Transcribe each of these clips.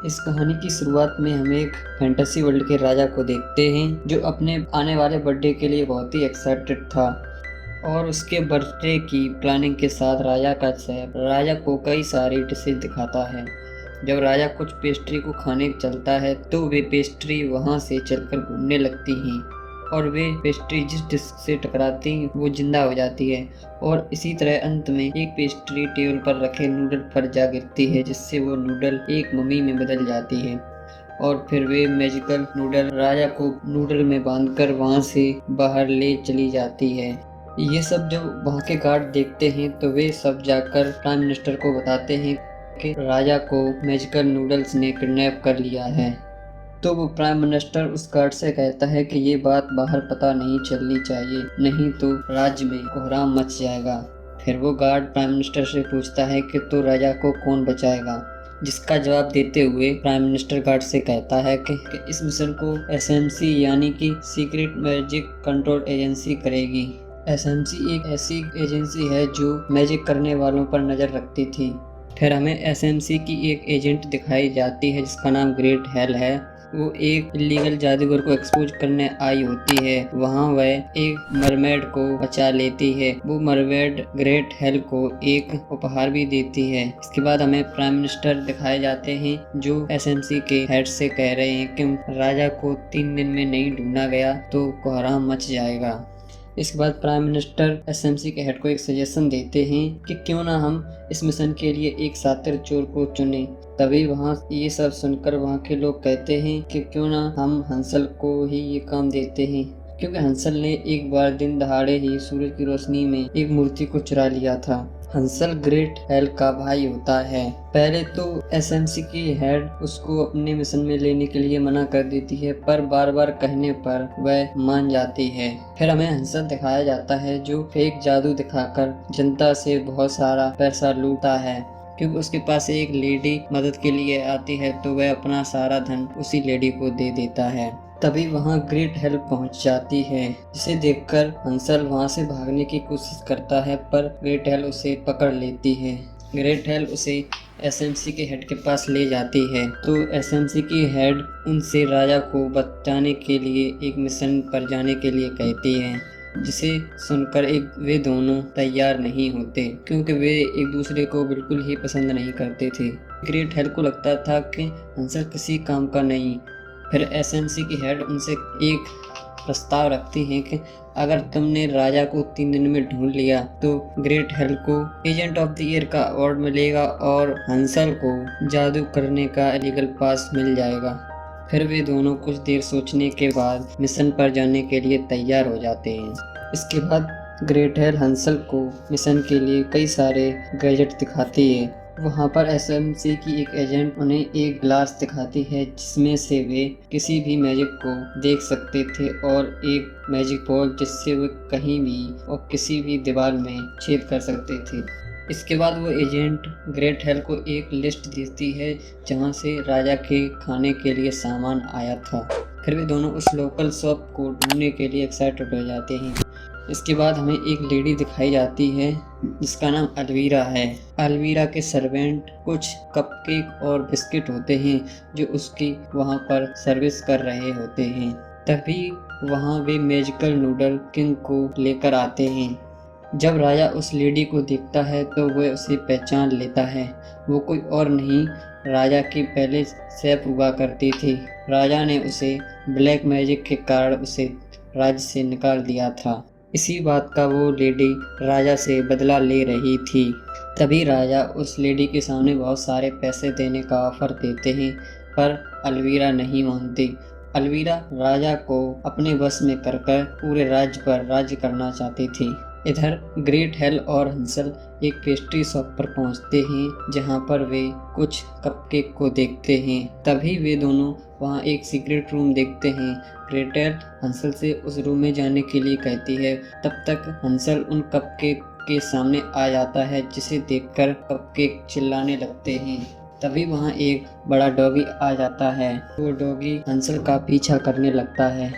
इस कहानी की शुरुआत में हम एक फैंटेसी वर्ल्ड के राजा को देखते हैं जो अपने आने वाले बर्थडे के लिए बहुत ही एक्साइटेड था और उसके बर्थडे की प्लानिंग के साथ राजा का शेफ राजा को कई सारी डिशेज दिखाता है। जब राजा कुछ पेस्ट्री को खाने चलता है तो वे पेस्ट्री वहां से चलकर घूमने लगती हैं और वे पेस्ट्री जिस डिश से टकराती हैं वो जिंदा हो जाती है और इसी तरह अंत में एक पेस्ट्री टेबल पर रखे नूडल पर जा गिरती है जिससे वो नूडल एक मम्मी में बदल जाती है और फिर वे मैजिकल नूडल राजा को नूडल में बांधकर वहां से बाहर ले चली जाती है। ये सब जब वहाँ के गार्ड देखते हैं तो वे सब जाकर प्राइम मिनिस्टर को बताते हैं कि राजा को मैजिकल नूडल्स ने किडनैप कर लिया है। तो वो प्राइम मिनिस्टर उस गार्ड से कहता है कि ये बात बाहर पता नहीं चलनी चाहिए, नहीं तो राज्य में कोहराम मच जाएगा। फिर वो गार्ड प्राइम मिनिस्टर से पूछता है कि तो राजा को कौन बचाएगा, जिसका जवाब देते हुए प्राइम मिनिस्टर गार्ड से कहता है कि इस मिशन को एसएमसी यानी कि सीक्रेट मैजिक कंट्रोल एजेंसी करेगी। एसएमसी एक ऐसी एजेंसी है जो मैजिक करने वालों पर नज़र रखती थी। फिर हमें एसएमसी की एक एजेंट दिखाई जाती है जिसका नाम ग्रेट हेल है। वो एक इलीगल जादूगर को एक्सपोज करने आई होती है। वहाँ वह एक मरमेड को बचा लेती है। वो मरमेड ग्रेट हेल को एक उपहार भी देती है। इसके बाद हमें प्राइम मिनिस्टर दिखाए जाते हैं जो एसएमसी के हेड से कह रहे हैं कि राजा को 3 दिन में नहीं ढूंढा गया तो कोहराम मच जाएगा। इसके बाद प्राइम मिनिस्टर एसएमसी के हेड को एक सजेशन देते हैं कि क्यों ना हम इस मिशन के लिए एक शातिर चोर को चुने। तभी वहाँ ये सब सुनकर वहाँ के लोग कहते हैं कि क्यों ना हम हंसल को ही ये काम देते हैं, क्योंकि हंसल ने एक बार दिन दहाड़े ही सूरज की रोशनी में एक मूर्ति को चुरा लिया था। हंसल ग्रेट हेल का भाई होता है। पहले तो एसएमसी की हेड उसको अपने मिशन में लेने के लिए मना कर देती है, पर बार बार कहने पर वह मान जाती है। फिर हमें हंसल दिखाया जाता है जो फेक जादू दिखाकर जनता से बहुत सारा पैसा लूटता है, क्योंकि उसके पास एक लेडी मदद के लिए आती है तो वह अपना सारा धन उसी लेडी को दे देता है। तभी वहाँ ग्रेट हेल पहुँच जाती है, जिसे देखकर हंसल वहाँ से भागने की कोशिश करता है, पर ग्रेट हेल उसे पकड़ लेती है। ग्रेट हेल उसे एसएमसी के हेड के पास ले जाती है तो एसएमसी की हेड उनसे राजा को बचाने के लिए एक मिशन पर जाने के लिए कहती है, जिसे सुनकर वे दोनों तैयार नहीं होते क्योंकि वे एक दूसरे को बिल्कुल ही पसंद नहीं करते थे। ग्रेट हेल को लगता था कि हंसल किसी काम का नहीं। फिर एसएमसी की हेड उनसे एक प्रस्ताव रखती हैं कि अगर तुमने राजा को 3 दिन में ढूंढ लिया तो ग्रेट हेल को एजेंट ऑफ द ईयर का अवार्ड मिलेगा और हंसल को जादू करने का लीगल पास मिल जाएगा। फिर वे दोनों कुछ देर सोचने के बाद मिशन पर जाने के लिए तैयार हो जाते हैं। इसके बाद ग्रेट हेल हंसल को मिशन के लिए कई सारे गैजेट दिखाती है। वहाँ पर एसएमसी की एक एजेंट उन्हें एक ग्लास दिखाती है जिसमें से वे किसी भी मैजिक को देख सकते थे और एक मैजिक बॉल जिससे वे कहीं भी और किसी भी दीवार में छेद कर सकते थे। इसके बाद वो एजेंट ग्रेट हेल को एक लिस्ट देती है जहाँ से राजा के खाने के लिए सामान आया था। फिर वे दोनों उस लोकल शॉप को ढूंढने के लिए एक्साइटेड हो जाते हैं। इसके बाद हमें एक लेडी दिखाई जाती है जिसका नाम अलवीरा है। अलवीरा के सर्वेंट कुछ कपकेक और बिस्किट होते हैं जो उसकी वहाँ पर सर्विस कर रहे होते हैं। तभी वहाँ वे मैजिकल नूडल किंग को लेकर आते हैं। जब राजा उस लेडी को देखता है तो वह उसे पहचान लेता है। वो कोई और नहीं राजा की पहले शेफ हुआ करती थी। राजा ने उसे ब्लैक मैजिक के कारण उसे राज्य से निकाल दिया था। इसी बात का वो लेडी राजा से बदला ले रही थी। तभी राजा उस लेडी के सामने बहुत सारे पैसे देने का ऑफर देते हैं, पर अलवीरा नहीं मानती। अलवीरा राजा को अपने बस में कर पूरे राज्य पर राज्य करना चाहती थी। इधर ग्रेट हेल और हंसल एक पेस्ट्री शॉप पर पहुंचते हैं जहां पर वे कुछ कपकेक को देखते हैं। तभी वे दोनों वहां एक सीक्रेट रूम देखते हैं। ग्रेट हेल हंसल से उस रूम में जाने के लिए कहती है। तब तक हंसल उन कपकेक के सामने आ जाता है जिसे देखकर कपकेक चिल्लाने लगते हैं। तभी वहां एक बड़ा डॉगी आ जाता है। वो डॉगी हंसल का पीछा करने लगता है।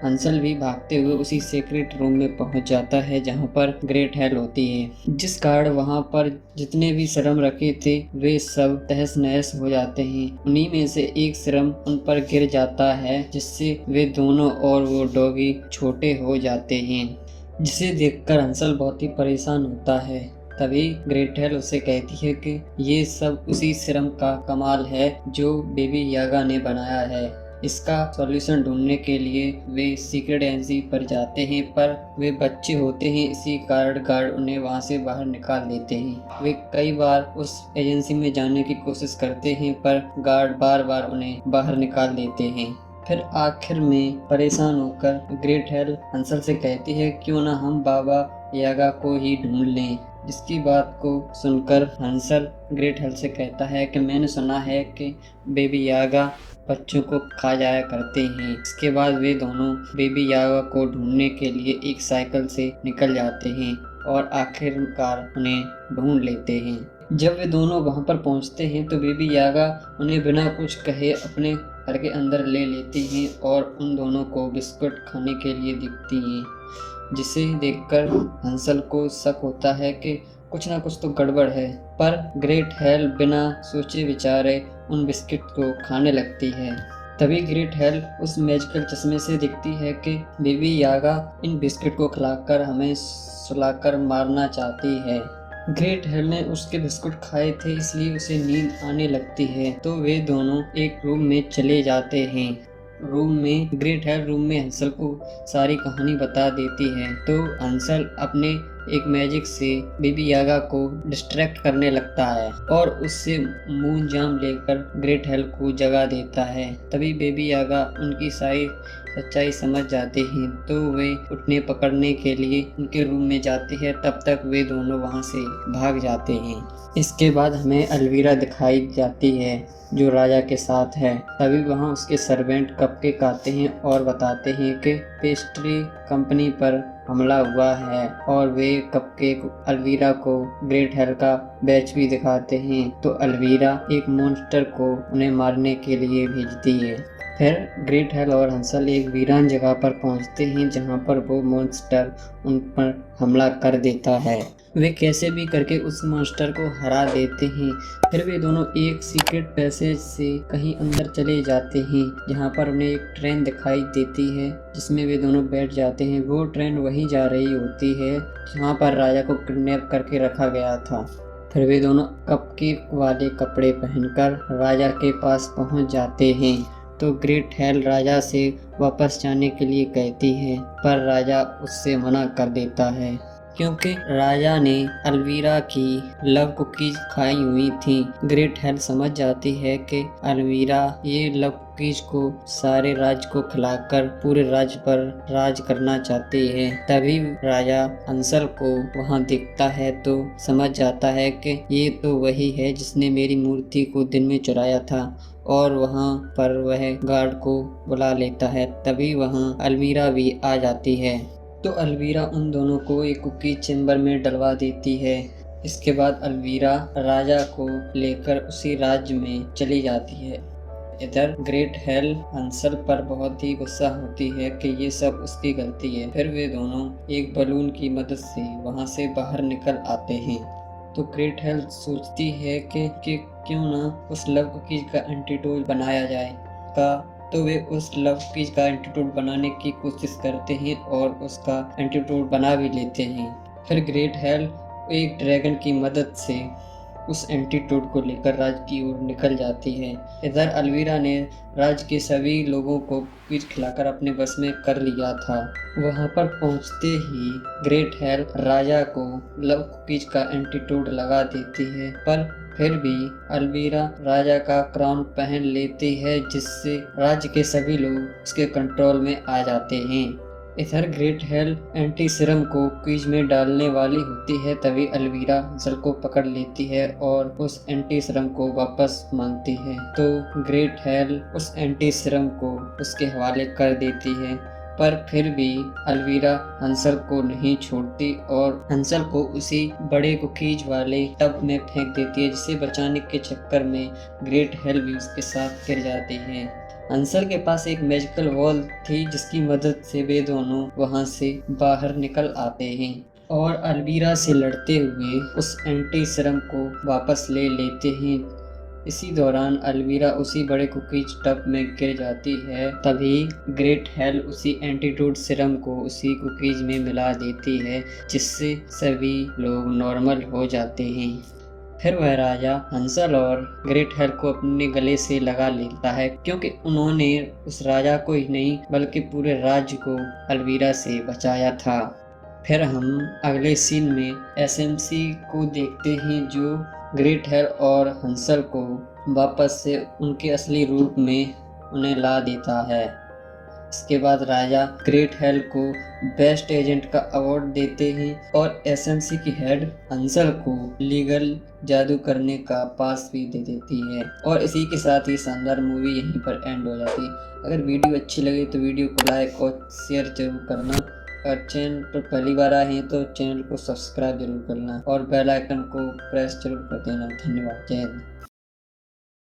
हंसल भी भागते हुए उसी सीक्रेट रूम में पहुंच जाता है जहां पर ग्रेट हेल होती है। जिस कारण वहां पर जितने भी सीरम रखे थे वे सब तहस नहस हो जाते हैं। उन्हीं में से एक सीरम उन पर गिर जाता है जिससे वे दोनों और वो डॉगी छोटे हो जाते हैं, जिसे देखकर हंसल बहुत ही परेशान होता है। तभी ग्रेटेल उसे कहती है कि ये सब उसी सीरम का कमाल है जो बेबी यागा ने बनाया है। इसका सॉल्यूशन ढूंढने के लिए वे सीक्रेट एजेंसी पर जाते हैं, पर वे बच्चे होते हैं, इसी कारण गार्ड उन्हें वहां से बाहर निकाल देते हैं। वे कई बार उस एजेंसी में जाने की कोशिश करते हैं पर गार्ड बार बार उन्हें बाहर निकाल देते हैं। फिर आखिर में परेशान होकर ग्रेट हेल हंसल से कहती है क्यों ना हम बाबा यागा को ही ढूंढ लें। जिसकी बात को सुनकर हंसल ग्रेट हेल से कहता है कि मैंने सुना है कि बेबी यागा बच्चों को खा जाया करते हैं। इसके बाद वे दोनों बेबी यागा को ढूंढने के लिए एक साइकिल से निकल जाते हैं और आखिरकार उन्हें ढूंढ लेते हैं। जब वे दोनों वहां पर पहुंचते हैं तो बेबी यागा उन्हें बिना कुछ कहे अपने घर के अंदर ले लेती हैं और उन दोनों को बिस्कुट खाने के लिए दिखती हैं, जिसे देखकर हंसल को शक होता है कि कुछ ना कुछ तो गड़बड़ है। पर ग्रेट हेल बिना सोचे विचारे उन बिस्किट को खाने लगती है। तभी ग्रेट हेल उस मैजिकल चश्मे से दिखती है कि बेबी यागा इन बिस्किट को खिलाकर हमें सुलाकर मारना चाहती है। ग्रेट हेल ने उसके बिस्कुट खाए थे इसलिए उसे नींद आने लगती है, तो वे दोनों एक रूम में चले जाते हैं। ग्रेट हेल रूम में हंसल को सारी कहानी बता देती है, तो हंसल अपने एक मैजिक से बेबी यागा को डिस्ट्रैक्ट करने लगता है और उससे मून जाम लेकर ग्रेट हेल को जगा देता है। तभी बेबी यागा उनकी सारी सच्चाई समझ जाते हैं, तो वे उठने पकड़ने के लिए उनके रूम में जाते हैं। तब तक वे दोनों वहां से भाग जाते हैं। इसके बाद हमें अलवीरा दिखाई जाती है जो राजा के साथ है। तभी वहां उसके सर्वेंट कपकेक आते हैं और बताते हैं कि पेस्ट्री कंपनी पर हमला हुआ है और वे कपकेक अलवीरा को ग्रेट हेल का बैच भी दिखाते हैं, तो अलवीरा एक मॉन्स्टर को उन्हें मारने के लिए भेजती है। फिर ग्रेट हेल और हंसल एक वीरान जगह पर पहुंचते हैं जहां पर वो मॉन्स्टर उन पर हमला कर देता है। वे कैसे भी करके उस मॉन्स्टर को हरा देते हैं। फिर वे दोनों एक सीक्रेट पैसेज से कहीं अंदर चले जाते हैं जहां पर उन्हें एक ट्रेन दिखाई देती है जिसमें वे दोनों बैठ जाते हैं। वो ट्रेन वहीं जा रही होती है जहां पर राजा को किडनैप करके रखा गया था। फिर वे दोनों कपकेक वाले कपड़े पहनकर राजा के पास पहुंच जाते हैं, तो ग्रेट हेल राजा से वापस जाने के लिए कहती है, पर राजा उससे मना कर देता है क्योंकि राजा ने अलवीरा की लव कुकीज खाई हुई थी। ग्रेट हेल समझ जाती है कि अलवीरा ये लव कुकीज को सारे राज्य को खिलाकर पूरे राज्य पर राज करना चाहती है। तभी राजा हंसल को वहां देखता है तो समझ जाता है कि ये तो वही है जिसने मेरी मूर्ति को दिन में चुराया था, और वहां पर वह गार्ड को बुला लेता है। तभी वहां अलवीरा भी आ जाती है, तो अलवीरा उन दोनों को एक कुकी चेम्बर में डलवा देती है। इसके बाद अलवीरा राजा को लेकर उसी राज्य में चली जाती है। इधर ग्रेट हेल हंसल पर बहुत ही गुस्सा होती है कि ये सब उसकी गलती है। फिर वे दोनों एक बलून की मदद से वहां से बाहर निकल आते हैं, तो ग्रेट हेल सोचती है कि क्यों ना उस लव कुकीज का एंटीडोट बनाया जाए तो वे उस लव कुकीज का एंटीडोट बनाने की कोशिश करते हैं और उसका एंटीडोट बना भी लेते हैं। फिर ग्रेट हेल एक ड्रैगन की मदद से उस एंटीडोट को लेकर राज्य की ओर निकल जाती है। इधर अलवीरा ने राज्य के सभी लोगों को कुकीज खिलाकर अपने बस में कर लिया था। वहां पर पहुंचते ही ग्रेट हेल राजा को लव कुकीज का एंटीडोट लगा देती है, पर फिर भी अलवीरा राजा का क्राउन पहन लेती है जिससे राज्य के सभी लोग उसके कंट्रोल में आ जाते हैं। इधर ग्रेट हेल एंटी सीरम को क्वीज में डालने वाली होती है, तभी अलवीरा हंसल को पकड़ लेती है और उस एंटी सीरम को वापस मांगती है, तो ग्रेट हेल उस एंटी सीरम को उसके हवाले कर देती है। पर फिर भी अलवीरा हंसल को नहीं छोड़ती और हंसल को उसी बड़े कुकीज वाले टब में फेंक देती है, जिसे बचाने के चक्कर में ग्रेट हेल भी उसके साथ गिर जाती है। हंसल के पास एक मैजिकल वॉल थी जिसकी मदद से वे दोनों वहां से बाहर निकल आते हैं और अलवीरा से लड़ते हुए उस एंटी सीरम को वापस ले लेते हैं। इसी दौरान अलवीरा उसी बड़े कुकीज टब में गिर जाती है। तभी ग्रेट हेल उसी एंटीडोट सीरम को उसी कुकीज में मिला देती है, जिससे सभी लोग नॉर्मल हो जाते हैं। फिर वह राजा हंसल और ग्रेट हेल को अपने गले से लगा लेता है, क्योंकि उन्होंने उस राजा को ही नहीं बल्कि पूरे राज्य को अलवीरा से बचाया था। फिर हम अगले सीन में एसएमसी को देखते हैं, जो ग्रेट हेल और हंसल को वापस से उनके असली रूप में उन्हें ला देता है। इसके बाद राजा ग्रेट हेल को बेस्ट एजेंट का अवार्ड देते हैं और एसएमसी की हेड हंसल को लीगल जादू करने का पास भी दे देती है। और इसी के साथ ही शानदार मूवी यहीं पर एंड हो जाती है। अगर वीडियो अच्छी लगे तो वीडियो को लाइक और शेयर जरूर करना। अगर चैनल पर पहली बार आए हैं तो चैनल को सब्सक्राइब जरूर करना और बेल आइकन को प्रेस जरूर कर देना। धन्यवाद। जय हिंद।